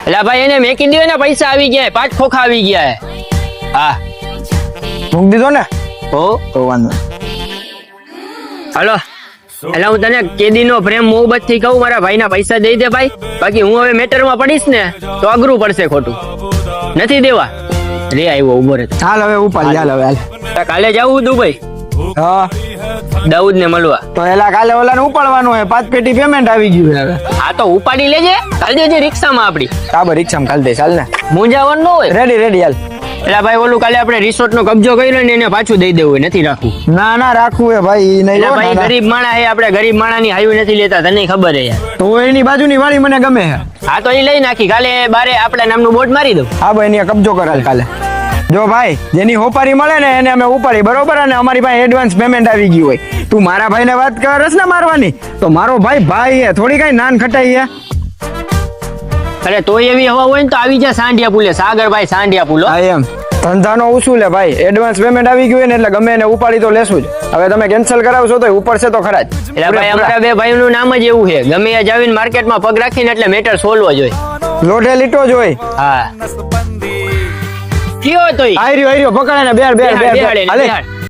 એટલે ભાઈ એને મેકી દો ને, પૈસા આવી ગયા, 5 ખોખા આવી ગયા. હા મૂકી દીધો ને હો તો વાંધો. હાલો. એટલે હું તને કેદીનો પ્રેમ મોહબ્બત થી કહું, મારા ભાઈના પૈસા દઈ દે ભાઈ. બાકી હું હવે મેટરમાં પડીશ ને તો અઘરું પડશે, ખોટું નથી દેવા. રે આવ્યો ઉભો રે. હાલ હવે ઉપાડી, હાલ હવે હાલ. કાલે જવું દુબઈ હા દાઉદ ને મળવા. તો એલા કાલે ઓલાને ઉપાડવાનું હોય, 5 પેટી પેમેન્ટ આવી ગયું હવે. હા તો ઉપાડી લેજે, કાલ દેજે રિક્ષામાં આપડી. કાબર રિક્ષામાં ખાલી દે, ચાલ ને. મૂંઝાવાનું ન હોય. રેડી રેડી હાલ. એટલે ભાઈ ઓલું કાલે આપણે રિસોર્ટ નો કબજો કર્યો ને એને પાછું દઈ દેવું, નથી રાખવું. ના ના રાખવું હે ભાઈ, ઈ નહીં. એટલે ભાઈ ગરીબ માણા હે, આપણે ગરીબ માણા ની હાઈવે નથી લેતા, તને ખબર હે યાર. તો એની બાજુની વાળી મને ગમે હે. હા તો એ લઈ નાખી, કાલે બારે આપણા નામનું બોર્ડ મારી દઉં. હા ભાઈ એની કબજો કરાલ કાલે. જો ભાઈ જેની હોપારી મળે ને એને અમે ઉપાડી, બરોબર. અને અમારી પાસે એડવાન્સ પેમેન્ટ આવી ગયું હોય. તું મારા ભાઈને વાત કરસ ને મારવાની, તો મારો ભાઈ હે, થોડી કઈ નાન ખટાઈ હે. અરે તોય એવી હવા હોય ને તો આવી જા સાંઢિયા પુલે, સાગરભાઈ સાંઢિયા પુલો. હા એમ ધંધાનો ઉસૂલ હે ભાઈ, એડવાન્સ પેમેન્ટ આવી ગયું હોય ને એટલે ગમે એને ઉપાડી તો લેશું જ. હવે તમે કેન્સલ કરાવશો તો ઉપડશે તો ખરા જ. એટલે ભાઈ અમારા બે ભાઈઓનું નામ જ એવું છે, ગમે ત્યાં જાવીને માર્કેટમાં પગ રાખીને એટલે મેટર સોલ્વ જ હોય. લોઢે લીટો જ હોય. હા કયો તો આયર્યો પકડે ને બેર બેહાડ.